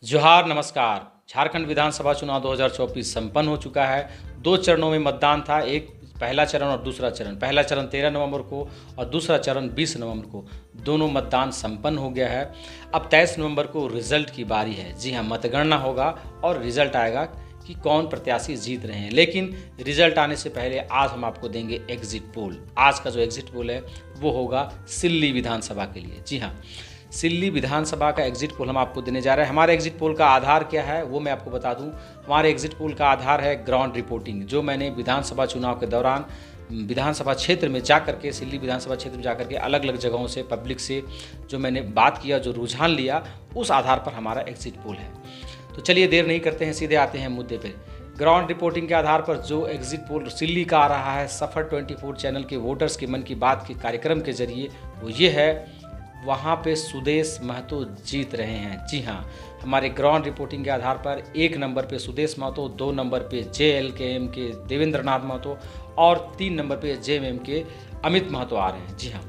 जोहार नमस्कार। झारखंड विधानसभा चुनाव 2024 संपन्न हो चुका है। 2 चरणों में मतदान था, एक पहला चरण और दूसरा चरण। पहला चरण 13 नवंबर को और दूसरा चरण 20 नवंबर को। दोनों मतदान संपन्न हो गया है। अब 23 नवंबर को रिजल्ट की बारी है। जी हाँ, मतगणना होगा और रिजल्ट आएगा कि कौन प्रत्याशी जीत रहे हैं। लेकिन रिजल्ट आने से पहले आज हम आपको देंगे एग्जिट पोल। आज का जो एग्जिट पोल है वो होगा सिल्ली विधानसभा के लिए। जी हाँ, सिल्ली विधानसभा का एग्जिट पोल हम आपको देने जा रहे हैं। हमारे एग्जिट पोल का आधार क्या है वो मैं आपको बता दूं। हमारे एग्जिट पोल का आधार है ग्राउंड रिपोर्टिंग, जो मैंने विधानसभा चुनाव के दौरान विधानसभा क्षेत्र में जा करके, सिल्ली विधानसभा क्षेत्र में जा करके अलग अलग जगहों से, पब्लिक से जो मैंने बात किया, जो रुझान लिया, उस आधार पर हमारा एग्जिट पोल है। तो चलिए देर नहीं करते हैं, सीधे आते हैं मुद्दे पर। ग्राउंड रिपोर्टिंग के आधार पर जो एग्जिट पोल सिल्ली का आ रहा है सफ़र 24 चैनल के वोटर्स के मन की बात के कार्यक्रम के जरिए, वो ये है, वहाँ पे सुदेश महतो जीत रहे हैं। जी हाँ, हमारे ग्राउंड रिपोर्टिंग के आधार पर 1 नंबर पे सुदेश महतो, 2 नंबर पे JLKM के देवेंद्र नाथ महतो और 3 नंबर पे JMM के अमित महतो आ रहे हैं। जी हाँ,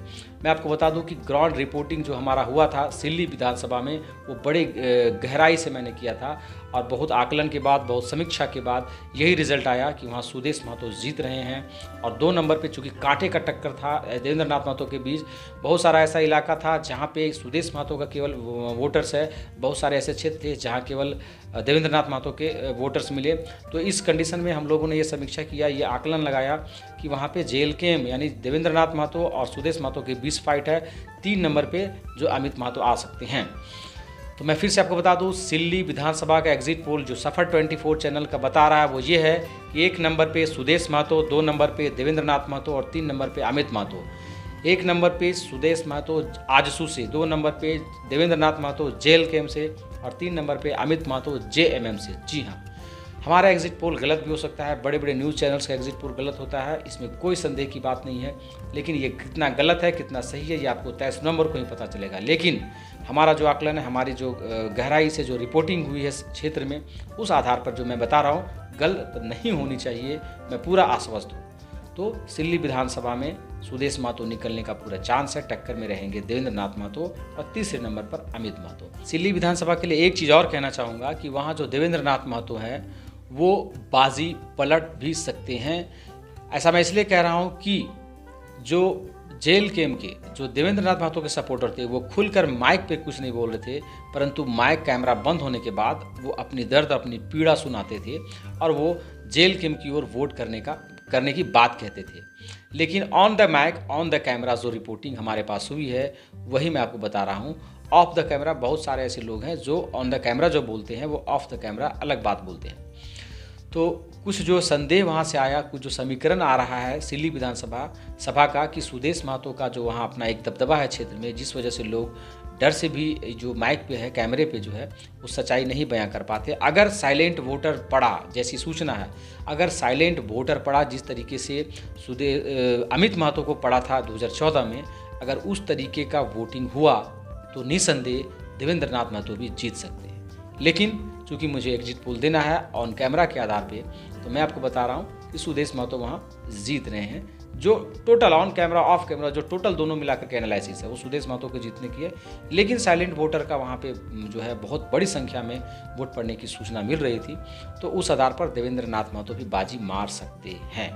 मैं आपको बता दूं कि ग्राउंड रिपोर्टिंग जो हमारा हुआ था सिल्ली विधानसभा में, वो बड़े गहराई से मैंने किया था और बहुत आकलन के बाद, बहुत समीक्षा के बाद यही रिजल्ट आया कि वहाँ सुदेश महतो जीत रहे हैं। और 2 नंबर पे चूँकि कांटे का टक्कर था देवेंद्र नाथ महतो के बीच, बहुत सारा ऐसा इलाका था जहाँ पे सुदेश महतो का केवल वोटर्स है, बहुत सारे ऐसे क्षेत्र थे जहाँ केवल देवेंद्र नाथ महतो के वोटर्स मिले। तो इस कंडीशन में हम लोगों ने ये समीक्षा किया, ये आकलन लगाया कि वहाँ पे JLKM यानी देवेंद्र नाथ महतो और सुदेश महतो के बीच फाइट है। 3 नंबर पे जो अमित महतो आ सकते हैं। तो मैं फिर से आपको बता दूं, सिल्ली विधानसभा का एग्जिट पोल जो सफ़र 24 चैनल का बता रहा है वो ये है कि 1 नंबर पे सुदेश महतो, 2 नंबर पे देवेंद्र नाथ महतो और 3 नंबर पे अमित महतो। 1 नंबर पे सुदेश महतो आजसू से, 2 नंबर पे देवेंद्र नाथ महतो JLKM से और 3 नंबर पे अमित महतो JMM से। जी हाँ, हमारा एग्जिट पोल गलत भी हो सकता है, बड़े बड़े न्यूज़ चैनल्स का एग्जिट पोल गलत होता है, इसमें कोई संदेह की बात नहीं है। लेकिन ये कितना गलत है, कितना सही है, ये आपको 23 नवंबर को ही पता चलेगा। लेकिन हमारा जो आकलन है, हमारी जो गहराई से जो रिपोर्टिंग हुई है क्षेत्र में, उस आधार पर जो मैं बता रहा हूँ गलत नहीं होनी चाहिए, मैं पूरा आश्वस्त हूँ। तो सिल्ली विधानसभा में सुदेश महतो निकलने का पूरा चांस है। टक्कर में रहेंगे देवेंद्र नाथ महतो और तीसरे नंबर पर अमित महतो। सिल्ली विधानसभा के लिए एक चीज़ और कहना चाहूँगा कि वहाँ जो देवेंद्र नाथ महतो हैं वो बाजी पलट भी सकते हैं। ऐसा मैं इसलिए कह रहा हूँ कि जो JLKM के जो देवेंद्र नाथ महतो के सपोर्टर थे वो खुलकर माइक पे कुछ नहीं बोल रहे थे, परंतु माइक कैमरा बंद होने के बाद वो अपनी दर्द, अपनी पीड़ा सुनाते थे और वो JLKM की ओर वोट करने की बात कहते थे। लेकिन on the mic, on the camera जो रिपोर्टिंग हमारे पास हुई है वही मैं आपको बता रहा हूँ। ऑफ द कैमरा बहुत सारे ऐसे लोग हैं जो ऑन द कैमरा जो बोलते हैं वो ऑफ द कैमरा अलग बात बोलते हैं। तो कुछ जो संदेह वहाँ से आया, कुछ जो समीकरण आ रहा है सिल्ली विधानसभा का कि सुदेश महतो का जो वहाँ अपना एक दबदबा है क्षेत्र में, जिस वजह से लोग डर से भी जो माइक पे है, कैमरे पे जो है, वो सच्चाई नहीं बयां कर पाते। अगर साइलेंट वोटर पड़ा, जैसी सूचना है, अगर साइलेंट वोटर पड़ा जिस तरीके से अमित महतो को पड़ा था 2014 में, अगर उस तरीके का वोटिंग हुआ तो निसंदेह देवेंद्र नाथ महतो भी जीत सकते हैं। लेकिन चूँकि मुझे एग्जिट पोल देना है ऑन कैमरा के आधार पे, तो मैं आपको बता रहा हूँ कि सुदेश महतो वहाँ जीत रहे हैं। जो total on camera, of camera, जो टोटल दोनों मिलाकर के एनालिसिस है वो सुदेश महतो के जीतने की है। लेकिन साइलेंट वोटर का वहाँ पे जो है बहुत बड़ी संख्या में वोट पड़ने की सूचना मिल रही थी, तो उस आधार पर देवेंद्र नाथ महतो भी बाजी मार सकते हैं।